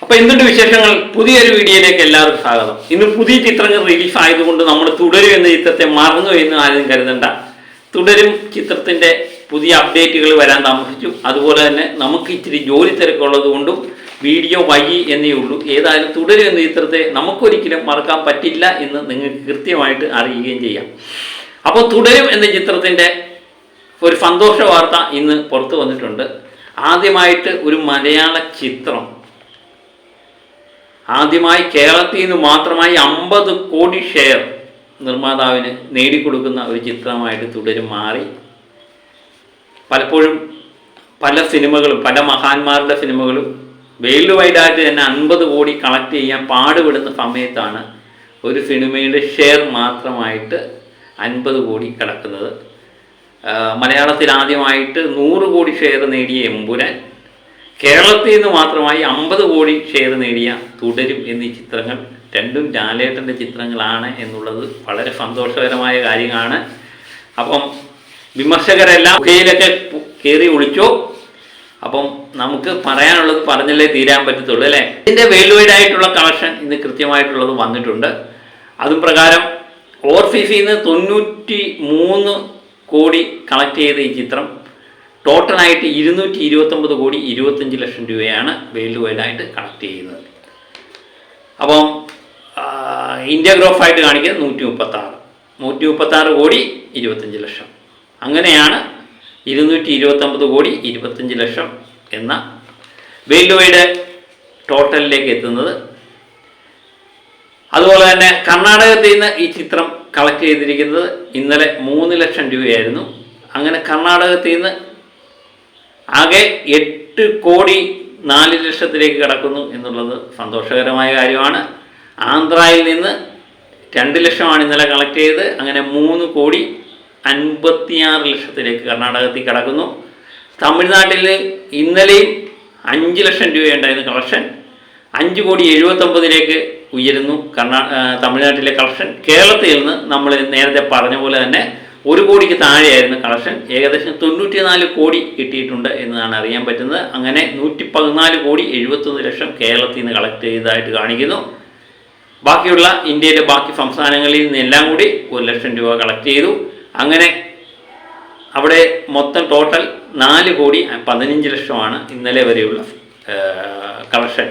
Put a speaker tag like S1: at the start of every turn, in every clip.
S1: അപ്പോൾ എന്തുണ്ട് വിശേഷങ്ങൾ? പുതിയൊരു വീഡിയോയിലേക്ക് എല്ലാവർക്കും സ്വാഗതം. ഇന്ന് പുതിയ ചിത്രങ്ങൾ റിലീസ് ആയതുകൊണ്ട് നമ്മൾ തുടരും എന്ന ചിത്രത്തെ മറന്നു എന്ന് ആരും കരുതണ്ട. തുടരും ചിത്രത്തിന്റെ പുതിയ അപ്ഡേറ്റുകൾ വരാൻ താമസിച്ചു. അതുപോലെ തന്നെ നമുക്ക് ഇച്ചിരി ജോലി തിരക്കുള്ളത് കൊണ്ടും വീഡിയോ വൈകി എന്നേ ഉള്ളൂ. ഏതായാലും തുടരും എന്ന ചിത്രത്തെ നമുക്കൊരിക്കലും മറക്കാൻ പറ്റില്ല എന്ന് നിങ്ങൾക്ക് കൃത്യമായിട്ട് അറിയുകയും ചെയ്യാം. അപ്പോൾ തുടരും എന്ന ചിത്രത്തിന്റെ ഒരു സന്തോഷ വാർത്ത ഇന്ന് പുറത്തു വന്നിട്ടുണ്ട്. ആദ്യമായിട്ട് ഒരു മലയാള ചിത്രം ആദ്യമായി കേരളത്തിൽ നിന്ന് മാത്രമായി 50 കോടി ഷെയർ നിർമ്മാതാവിന് നേടിക്കൊടുക്കുന്ന ഒരു ചിത്രമായിട്ട് തുടരും മാറി. പലപ്പോഴും പല സിനിമകളും പല മഹാന്മാരുടെ സിനിമകളും വേൾഡ് വൈഡായിട്ട് തന്നെ 50 കോടി കളക്ട് ചെയ്യാൻ പാടുപെടുന്ന സമയത്താണ് ഒരു സിനിമയുടെ ഷെയർ മാത്രമായിട്ട് 50 കോടി കടക്കുന്നത്. മലയാളത്തിൽ ആദ്യമായിട്ട് 100 കോടി ഷെയർ നേടിയ എമ്പുരാൻ, കേരളത്തിൽ നിന്ന് മാത്രമായി 50 കോടി ഷെയർ നേടിയ തുടരും എന്നീ ചിത്രങ്ങൾ രണ്ടും ലാലേട്ടൻ്റെ ചിത്രങ്ങളാണ് എന്നുള്ളത് വളരെ സന്തോഷകരമായ കാര്യമാണ്. അപ്പം വിമർശകരെല്ലാം ഗുഹയിലൊക്കെ കയറി ഒളിച്ചോ. അപ്പം നമുക്ക് പറയാനുള്ളത് പറഞ്ഞല്ലേ തീരാൻ പറ്റത്തുള്ളൂ അല്ലേ. ഇതിൻ്റെ വേൾഡ് വൈഡ് ആയിട്ടുള്ള കളക്ഷൻ ഇന്ന് കൃത്യമായിട്ടുള്ളത് വന്നിട്ടുണ്ട്. അതും പ്രകാരം ഓവർസീസിൽ നിന്ന് 93 കോടി കളക്ട് ചെയ്ത ഈ ചിത്രം ടോട്ടലായിട്ട് 229 കോടി 25 ലക്ഷം രൂപയാണ് വേൾഡ് വൈഡായിട്ട് കളക്ട് ചെയ്യുന്നത്. അപ്പം ഇന്ത്യ ഗ്രോസ് ആയിട്ട് കാണിക്കുന്നത് 136 കോടി 25 ലക്ഷം. അങ്ങനെയാണ് 229 കോടി 25 ലക്ഷം എന്ന വേൾഡ് വൈഡ് ടോട്ടലിലേക്ക് എത്തുന്നത്. അതുപോലെ തന്നെ കർണാടകത്തിൽ നിന്ന് ഈ ചിത്രം കളക്ട് ചെയ്തിരിക്കുന്നത് ഇന്നലെ 3 ലക്ഷം രൂപയായിരുന്നു. അങ്ങനെ കർണാടകത്തിൽ നിന്ന് ആകെ 8 കോടി 4 ലക്ഷത്തിലേക്ക് കടക്കുന്നു എന്നുള്ളത് സന്തോഷകരമായ കാര്യമാണ്. ആന്ധ്രയിൽ നിന്ന് 2 ലക്ഷമാണ് ഇന്നലെ കളക്ട് ചെയ്ത്. അങ്ങനെ 3 കോടി 56 ലക്ഷത്തിലേക്ക് കർണാടകത്തിൽ കടക്കുന്നു. തമിഴ്നാട്ടിൽ ഇന്നലെയും 5 ലക്ഷം രൂപയുണ്ടായിരുന്നു കളക്ഷൻ. 5 കോടി 79 ഉയരുന്നു തമിഴ്നാട്ടിലെ കളക്ഷൻ. കേരളത്തിൽ നിന്ന് നമ്മൾ നേരത്തെ പറഞ്ഞ പോലെ തന്നെ 1 കോടിക്ക് താഴെയായിരുന്നു കളക്ഷൻ. ഏകദേശം 94 കോടി കിട്ടിയിട്ടുണ്ട് എന്നതാണ് അറിയാൻ പറ്റുന്നത്. അങ്ങനെ 114 കോടി 71 ലക്ഷം കേരളത്തിൽ നിന്ന് കളക്ട് ചെയ്തതായിട്ട് കാണിക്കുന്നു. ബാക്കിയുള്ള ഇന്ത്യയിലെ ബാക്കി സംസ്ഥാനങ്ങളിൽ നിന്നെല്ലാം കൂടി 1 ലക്ഷം രൂപ കളക്ട് ചെയ്തു. അങ്ങനെ അവിടെ മൊത്തം ടോട്ടൽ 4 കോടി 15 ലക്ഷമാണ് ഇന്നലെ വരെയുള്ള കളക്ഷൻ.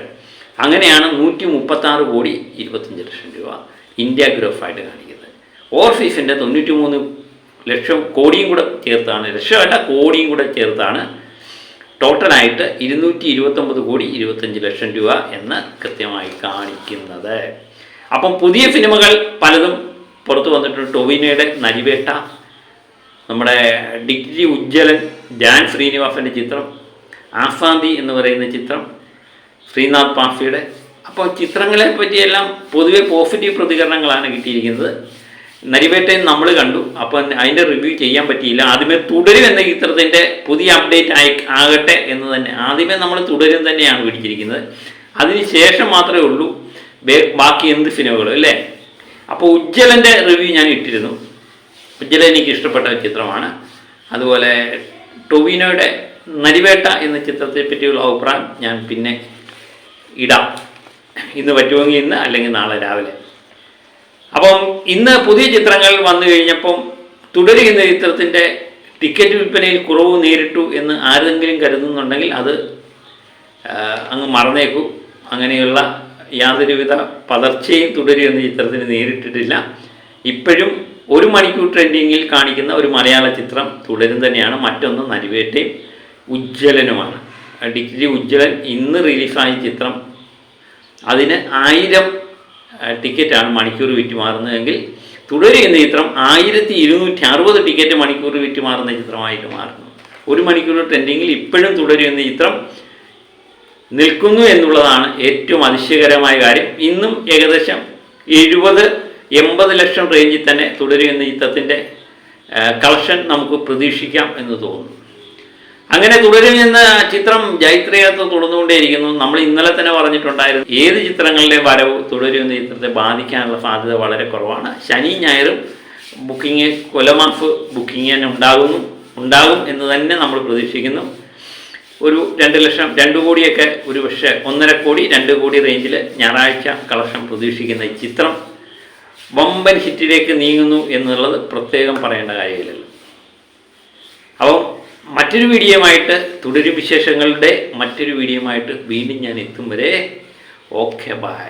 S1: അങ്ങനെയാണ് 136 കോടി 25 ലക്ഷം രൂപ ഇന്ത്യ ഗ്രോസ് ആയിട്ട് കാണിക്കുന്നത്. ഓവർസീസിൻ്റെ 93 ലക്ഷം കോടിയും കൂടെ ചേർത്താണ്, ലക്ഷമല്ല കോടിയും കൂടെ ചേർത്താണ് ടോട്ടലായിട്ട് 229 കോടി 25 ലക്ഷം രൂപ എന്ന് കൃത്യമായി കാണിക്കുന്നത്. അപ്പം പുതിയ സിനിമകൾ പലതും പുറത്തു വന്നിട്ടുണ്ട്. ടൊവിനോയുടെ നരിവേട്ട, നമ്മുടെ ഡിഗ്രി ഉജ്ജ്വലൻ ജാൻ ശ്രീനിവാസൻ്റെ ചിത്രം, ആസാന്തി എന്ന് പറയുന്ന ചിത്രം ശ്രീനാഥ് പാസിയുടെ. അപ്പോൾ ചിത്രങ്ങളെ പറ്റിയെല്ലാം പൊതുവെ പോസിറ്റീവ് പ്രതികരണങ്ങളാണ് കിട്ടിയിരിക്കുന്നത്. നരിവേട്ടയും നമ്മൾ കണ്ടു, അപ്പോൾ അതിൻ്റെ റിവ്യൂ ചെയ്യാൻ പറ്റിയില്ല. ആദ്യമേ തുടരും എന്ന ചിത്രത്തിൻ്റെ പുതിയ അപ്ഡേറ്റ് ആകട്ടെ എന്ന് തന്നെ ആദ്യമേ നമ്മൾ തുടരും തന്നെയാണ് പിടിച്ചിരിക്കുന്നത്. അതിന് ശേഷം മാത്രമേ ഉള്ളൂ ബാക്കി എന്ത് സിനിമകളും അല്ലേ. അപ്പോൾ ഉജ്ജ്വലൻ്റെ റിവ്യൂ ഞാൻ ഇട്ടിരുന്നു. ഉജ്ജ്വലൻ എനിക്ക് ഇഷ്ടപ്പെട്ട ചിത്രമാണ്. അതുപോലെ ടൊവിനോയുടെ നരിവേട്ട എന്ന ചിത്രത്തെ പറ്റിയുള്ള അഭിപ്രായം ഞാൻ പിന്നെ ഇടാം. ഇന്ന് പറ്റുമെങ്കിൽ ഇന്ന്, അല്ലെങ്കിൽ നാളെ രാവിലെ. അപ്പം ഇന്ന് പുതിയ ചിത്രങ്ങൾ വന്നു കഴിഞ്ഞപ്പം തുടരുന്ന ചിത്രത്തിൻ്റെ ടിക്കറ്റ് വിൽപ്പനയിൽ കുറവ് നേരിട്ടു എന്ന് ആരെങ്കിലും കരുതുന്നുണ്ടെങ്കിൽ അത് അങ്ങ് മറന്നേക്കൂ. അങ്ങനെയുള്ള യാതൊരുവിധ പതർച്ചയും തുടരുന്ന ചിത്രത്തിന് നേരിട്ടിട്ടില്ല. ഇപ്പോഴും 1 മണിക്കൂർ ട്രെൻഡിങ്ങിൽ കാണിക്കുന്ന ഒരു മലയാള ചിത്രം തുടരും തന്നെയാണ്. മറ്റൊന്ന് നരിവേട്ടയും ഉജ്ജ്വലനുമാണ്. ഡിഗ്രി ഉജ്ജ്വലൻ ഇന്ന് റിലീസായ ചിത്രം, അതിന് 1000 ടിക്കറ്റാണ് മണിക്കൂർ വിറ്റ് മാറുന്നതെങ്കിൽ തുടരും എന്ന ചിത്രം 1260 ടിക്കറ്റ് മണിക്കൂർ വിറ്റ് മാറുന്ന ചിത്രമായിട്ട് മാറുന്നു. 1 മണിക്കൂർ ട്രെൻഡിങ്ങിൽ ഇപ്പോഴും തുടരും എന്ന ചിത്രം നിൽക്കുന്നു എന്നുള്ളതാണ് ഏറ്റവും അതിശയകരമായ കാര്യം. ഇന്നും ഏകദേശം 70-80 ലക്ഷം റേഞ്ചിൽ തന്നെ തുടരും എന്ന ചിത്രത്തിൻ്റെ കളക്ഷൻ നമുക്ക് പ്രതീക്ഷിക്കാം എന്ന് തോന്നുന്നു. അങ്ങനെ തുടരും എന്ന ചിത്രം ജൈത്രയാത്ര തുടർന്നുകൊണ്ടേയിരിക്കുന്നു. നമ്മൾ ഇന്നലെ തന്നെ പറഞ്ഞിട്ടുണ്ടായിരുന്നു, ഏത് ചിത്രങ്ങളുടെ വരവ് തുടരും എന്ന ചിത്രത്തെ ബാധിക്കാനുള്ള സാധ്യത വളരെ കുറവാണ്. ശനി ഞായറും ബുക്കിംഗ്, കൊലമാഫ് ബുക്കിംഗ് തന്നെ ഉണ്ടാകും എന്ന് തന്നെ നമ്മൾ പ്രതീക്ഷിക്കുന്നു. ഒരു 2 ലക്ഷം 2 കോടിയൊക്കെ ഒരു പക്ഷേ 1.5 കോടി 2 കോടി റേഞ്ചിൽ ഞായറാഴ്ച കളക്ഷൻ പ്രതീക്ഷിക്കുന്ന ഈ ചിത്രം വമ്പൻ ഹിറ്റിലേക്ക് നീങ്ങുന്നു എന്നുള്ളത് പ്രത്യേകം പറയേണ്ട കാര്യമില്ലല്ലോ. അപ്പോൾ മറ്റൊരു വീഡിയോയുമായിട്ട് തുടരും വിശേഷങ്ങളുടെ മറ്റൊരു വീഡിയോയുമായിട്ട് വീണ്ടും ഞാൻ എത്തും വരെ ഓക്കെ ബൈ.